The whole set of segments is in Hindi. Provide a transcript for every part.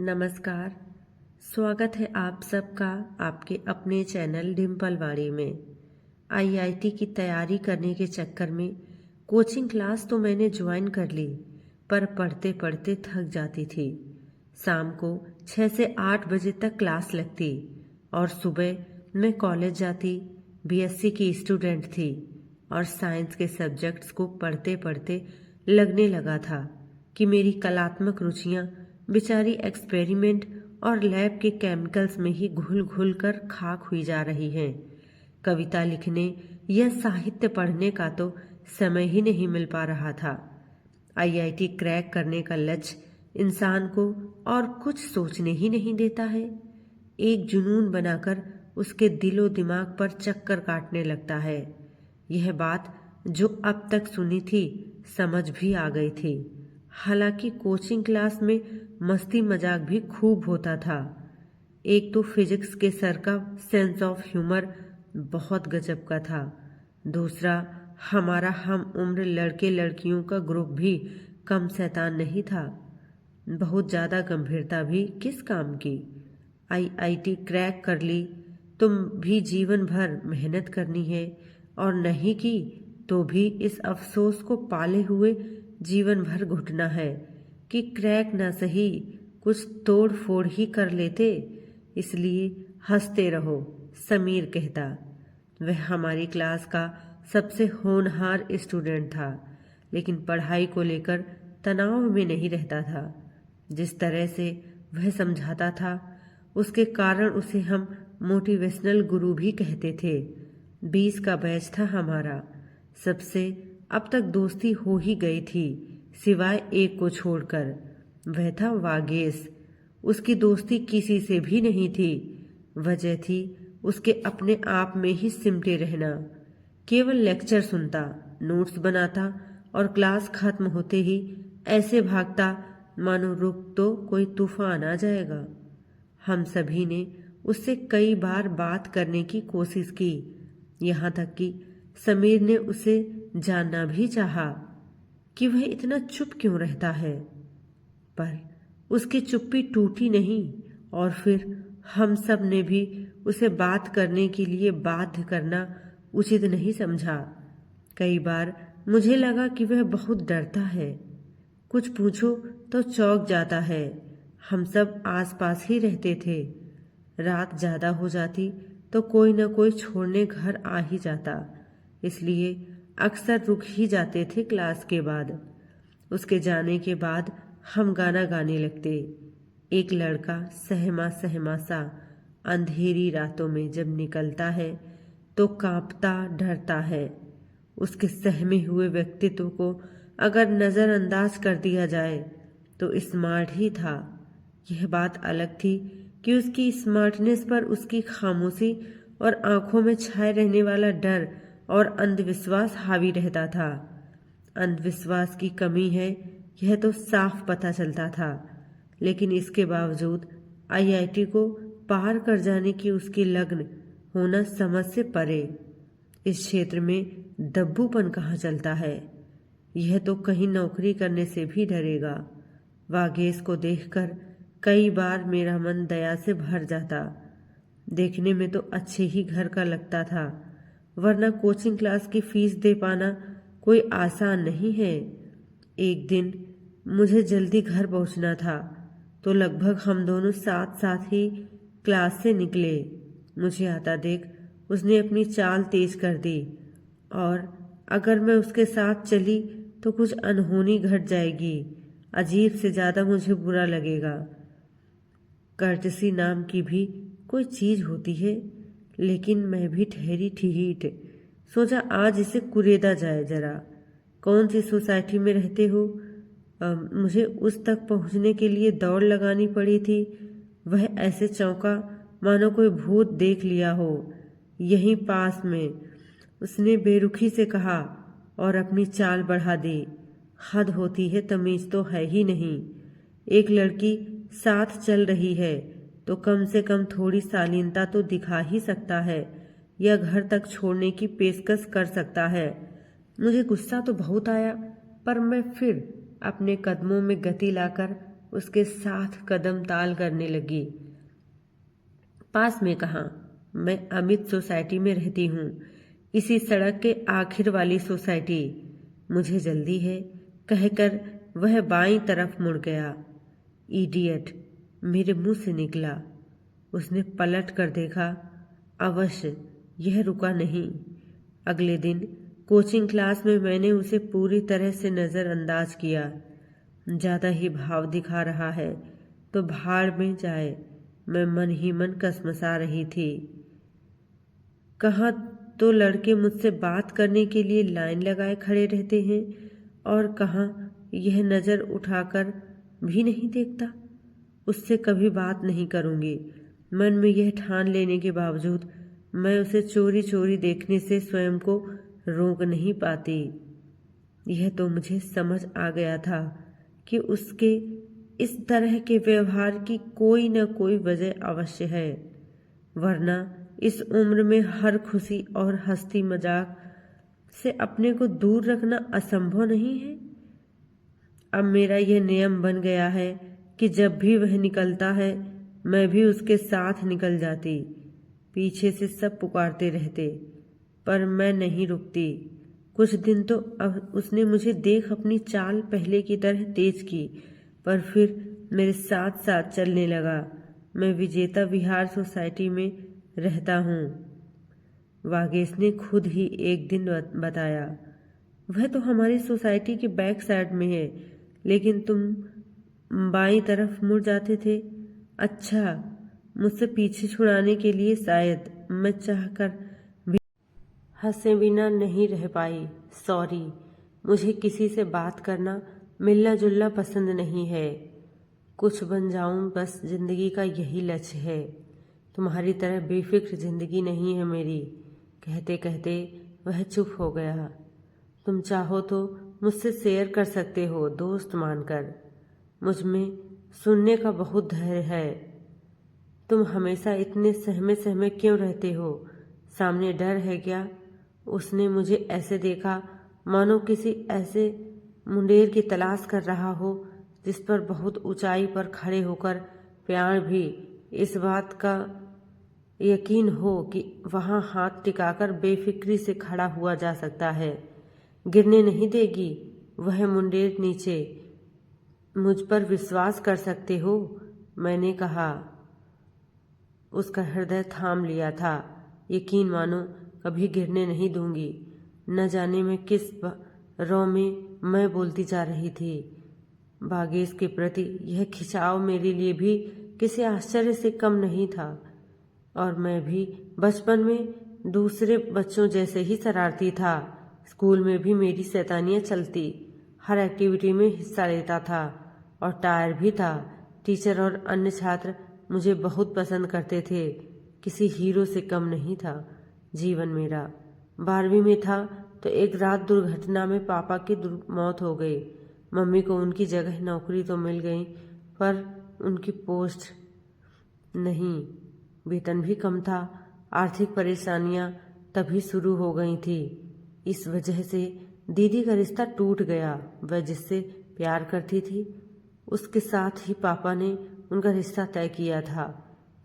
नमस्कार। स्वागत है आप सबका आपके अपने चैनल डिम्पलवाड़ी में। आईआईटी की तैयारी करने के चक्कर में कोचिंग क्लास तो मैंने ज्वाइन कर ली, पर पढ़ते पढ़ते थक जाती थी। शाम को 6 से 8 बजे तक क्लास लगती और सुबह मैं कॉलेज जाती। बीएससी की स्टूडेंट थी और साइंस के सब्जेक्ट्स को पढ़ते पढ़ते लगने लगा था कि मेरी कलात्मक रुचियाँ बेचारी एक्सपेरिमेंट और लैब के केमिकल्स में ही घुल घुल कर खाक हुई जा रही हैं। कविता लिखने या साहित्य पढ़ने का तो समय ही नहीं मिल पा रहा था। आईआईटी क्रैक करने का लक्ष्य इंसान को और कुछ सोचने ही नहीं देता है। एक जुनून बनाकर उसके दिलो दिमाग पर चक्कर काटने लगता है। यह बात जो अब तक सुनी थी समझ भी आ गई थी। हालांकि कोचिंग क्लास में मस्ती मजाक भी खूब होता था। एक तो फिजिक्स के सर का सेंस ऑफ ह्यूमर बहुत गजब का था। दूसरा, हमारा हम उम्र लड़के लड़कियों का ग्रुप भी कम शैतान नहीं था। बहुत ज़्यादा गंभीरता भी किस काम की। आईआईटी क्रैक कर ली तो भी जीवन भर मेहनत करनी है, और नहीं की तो भी इस अफसोस को पाले हुए जीवन भर घुटना है कि क्रैक न सही कुछ तोड़ फोड़ ही कर लेते। इसलिए हंसते रहो, समीर कहता। वह हमारी क्लास का सबसे होनहार स्टूडेंट था, लेकिन पढ़ाई को लेकर तनाव में नहीं रहता था। जिस तरह से वह समझाता था उसके कारण उसे हम मोटिवेशनल गुरु भी कहते थे। 20 का बैच था हमारा। सबसे अब तक दोस्ती हो ही गई थी, सिवाय एक को छोड़कर। वह था वागेश। उसकी दोस्ती किसी से भी नहीं थी। वजह थी उसके अपने आप में ही सिमटे रहना। केवल लेक्चर सुनता, नोट्स बनाता और क्लास खत्म होते ही ऐसे भागता मानो रुक तो कोई तूफान आ जाएगा। हम सभी ने उससे कई बार बात करने की कोशिश की, यहाँ तक कि समीर ने उसे जानना भी चाहा कि वह इतना चुप क्यों रहता है, पर उसकी चुप्पी टूटी नहीं। और फिर हम सब ने भी उसे बात करने के लिए बाध्य करना उचित नहीं समझा। कई बार मुझे लगा कि वह बहुत डरता है, कुछ पूछो तो चौंक जाता है। हम सब आसपास ही रहते थे। रात ज़्यादा हो जाती तो कोई न कोई छोड़ने घर आ ही जाता, इसलिए अक्सर रुक ही जाते थे क्लास के बाद। उसके जाने के बाद हम गाना गाने लगते। एक लड़का सहमा सहमा सा अंधेरी रातों में जब निकलता है तो कांपता डरता है। उसके सहमे हुए व्यक्तित्व को अगर नज़रअंदाज कर दिया जाए तो स्मार्ट ही था। यह बात अलग थी कि उसकी स्मार्टनेस पर उसकी खामोशी और आंखों में छाए रहने वाला डर और अंधविश्वास हावी रहता था। अंधविश्वास की कमी है यह तो साफ पता चलता था, लेकिन इसके बावजूद आईआईटी को पार कर जाने की उसकी लगन होना समझ से परे। इस क्षेत्र में दब्बूपन कहाँ चलता है। यह तो कहीं नौकरी करने से भी डरेगा। वागेश को देखकर कई बार मेरा मन दया से भर जाता। देखने में तो अच्छे ही घर का लगता था, वरना कोचिंग क्लास की फीस दे पाना कोई आसान नहीं है। एक दिन मुझे जल्दी घर पहुंचना था तो लगभग हम दोनों साथ साथ ही क्लास से निकले। मुझे आता देख उसने अपनी चाल तेज कर दी, और अगर मैं उसके साथ चली तो कुछ अनहोनी घट जाएगी। अजीब से ज़्यादा मुझे बुरा लगेगा। कर्टसी नाम की भी कोई चीज़ होती है, लेकिन मैं भी ठहरी ठीठ। सोचा आज इसे कुरेदा जाए जरा। कौन सी सोसाइटी में रहते हो? मुझे उस तक पहुंचने के लिए दौड़ लगानी पड़ी थी। वह ऐसे चौंका मानो कोई भूत देख लिया हो। यहीं पास में, उसने बेरुखी से कहा और अपनी चाल बढ़ा दी। हद होती है, तमीज तो है ही नहीं। एक लड़की साथ चल रही है तो कम से कम थोड़ी शालीनता तो दिखा ही सकता है, या घर तक छोड़ने की पेशकश कर सकता है। मुझे गुस्सा तो बहुत आया, पर मैं फिर अपने कदमों में गति लाकर उसके साथ कदम ताल करने लगी। पास में कहाँ, मैं अमित सोसाइटी में रहती हूँ, इसी सड़क के आखिर वाली सोसाइटी। मुझे जल्दी है कहकर वह बाईं तरफ मुड़ गया। इडियट, मेरे मुंह से निकला। उसने पलट कर देखा। अवश्य यह रुका नहीं। अगले दिन कोचिंग क्लास में मैंने उसे पूरी तरह से नज़रअंदाज किया। ज़्यादा ही भाव दिखा रहा है तो भाड़ में जाए, मैं मन ही मन कसमसा रही थी। कहाँ तो लड़के मुझसे बात करने के लिए लाइन लगाए खड़े रहते हैं और कहाँ यह नज़र उठाकर भी नहीं देखता। उससे कभी बात नहीं करूँगी। मन में यह ठान लेने के बावजूद मैं उसे चोरी चोरी देखने से स्वयं को रोक नहीं पाती। यह तो मुझे समझ आ गया था कि उसके इस तरह के व्यवहार की कोई न कोई वजह अवश्य है, वरना इस उम्र में हर खुशी और हंसी मजाक से अपने को दूर रखना असंभव नहीं है। अब मेरा यह नियम बन गया है कि जब भी वह निकलता है मैं भी उसके साथ निकल जाती। पीछे से सब पुकारते रहते पर मैं नहीं रुकती। कुछ दिन तो अब उसने मुझे देख अपनी चाल पहले की तरह तेज की, पर फिर मेरे साथ साथ चलने लगा। मैं विजेता विहार सोसाइटी में रहता हूँ, वागेश ने खुद ही एक दिन बताया। वह तो हमारी सोसाइटी के बैक साइड में है, लेकिन तुम बाईं तरफ मुड़ जाते थे। अच्छा, मुझसे पीछे छुड़ाने के लिए शायद मैं चाहकर भी हंसे बिना नहीं रह पाई। सॉरी, मुझे किसी से बात करना मिलना जुलना पसंद नहीं है। कुछ बन जाऊं बस जिंदगी का यही लक्ष्य है। तुम्हारी तरह बेफिक्र जिंदगी नहीं है मेरी। कहते कहते वह चुप हो गया। तुम चाहो तो मुझसे शेयर कर सकते हो दोस्त मानकर। मुझ में सुनने का बहुत धैर्य है। तुम हमेशा इतने सहमे सहमे क्यों रहते हो? सामने डर है क्या? उसने मुझे ऐसे देखा मानो किसी ऐसे मुंडेर की तलाश कर रहा हो जिस पर बहुत ऊंचाई पर खड़े होकर प्यार भी इस बात का यकीन हो कि वहां हाथ टिकाकर बेफिक्री से खड़ा हुआ जा सकता है। गिरने नहीं देगी वह मुंडेर नीचे। मुझ पर विश्वास कर सकते हो, मैंने कहा। उसका हृदय थाम लिया था। यकीन मानो कभी गिरने नहीं दूंगी। न जाने में किस रौ में मैं बोलती जा रही थी। भागेश के प्रति यह खिंचाव मेरे लिए भी किसी आश्चर्य से कम नहीं था, और मैं भी बचपन में दूसरे बच्चों जैसे ही शरारती था। स्कूल में भी मेरी शैतानियाँ चलती, हर एक्टिविटी में हिस्सा लेता था और टायर भी था। टीचर और अन्य छात्र मुझे बहुत पसंद करते थे। किसी हीरो से कम नहीं था जीवन मेरा। 12वीं में था तो एक रात दुर्घटना में पापा की मौत हो गई। मम्मी को उनकी जगह नौकरी तो मिल गई, पर उनकी पोस्ट नहीं, वेतन भी कम था। आर्थिक परेशानियां तभी शुरू हो गई थी। इस वजह से दीदी का रिश्ता टूट गया। वह जिससे प्यार करती थी उसके साथ ही पापा ने उनका रिश्ता तय किया था।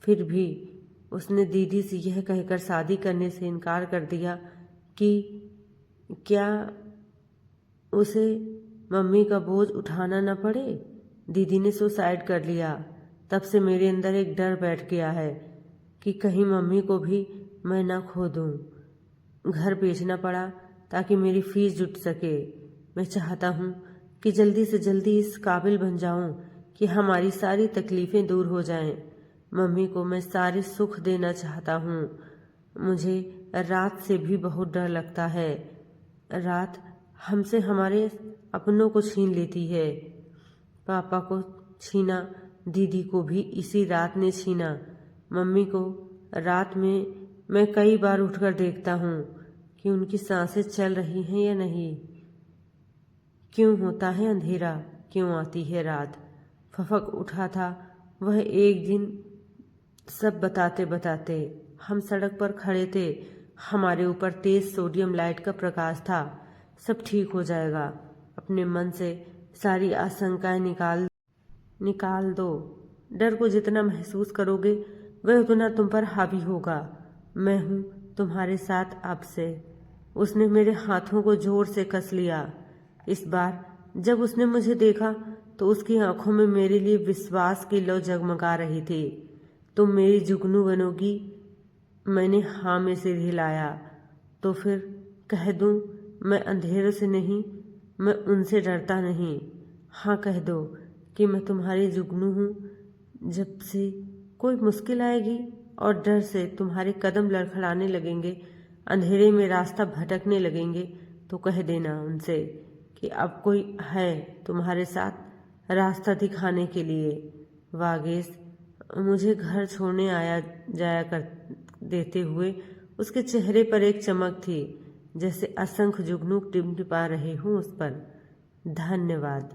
फिर भी उसने दीदी से यह कहकर शादी करने से इनकार कर दिया कि क्या उसे मम्मी का बोझ उठाना न पड़े। दीदी ने सुसाइड कर लिया। तब से मेरे अंदर एक डर बैठ गया है कि कहीं मम्मी को भी मैं न खो दूं। घर बेचना पड़ा ताकि मेरी फीस जुट सके। मैं चाहता हूँ कि जल्दी से जल्दी इस काबिल बन जाऊं कि हमारी सारी तकलीफ़ें दूर हो जाएं। मम्मी को मैं सारे सुख देना चाहता हूँ। मुझे रात से भी बहुत डर लगता है। रात हमसे हमारे अपनों को छीन लेती है। पापा को छीना, दीदी को भी इसी रात ने छीना। मम्मी को रात में मैं कई बार उठकर देखता हूँ कि उनकी सांसें चल रही हैं या नहीं। क्यों होता है अंधेरा, क्यों आती है रात। फफक उठा था वह एक दिन सब बताते बताते। हम सड़क पर खड़े थे, हमारे ऊपर तेज सोडियम लाइट का प्रकाश था। सब ठीक हो जाएगा। अपने मन से सारी आशंकाएं निकाल निकाल दो। डर को जितना महसूस करोगे वह उतना तुम पर हावी होगा। मैं हूँ तुम्हारे साथ अब से। उसने मेरे हाथों को जोर से कस लिया। इस बार जब उसने मुझे देखा तो उसकी आंखों में मेरे लिए विश्वास की लौ जगमगा रही थी। तुम मेरी जुगनू बनोगी? मैंने हाँ में सिर हिलाया। तो फिर कह दूं, मैं अंधेरों से नहीं, मैं उनसे डरता नहीं। हाँ कह दो कि मैं तुम्हारी जुगनू हूँ। जब से कोई मुश्किल आएगी और डर से तुम्हारे कदम लड़खड़ाने लगेंगे, अंधेरे में रास्ता भटकने लगेंगे, तो कह देना उनसे कि अब कोई है तुम्हारे साथ रास्ता दिखाने के लिए। वागेश मुझे घर छोड़ने आया जाया कर देते हुए उसके चेहरे पर एक चमक थी, जैसे असंख्य जुगनू टिमटिमा रहे हों उस पर। धन्यवाद।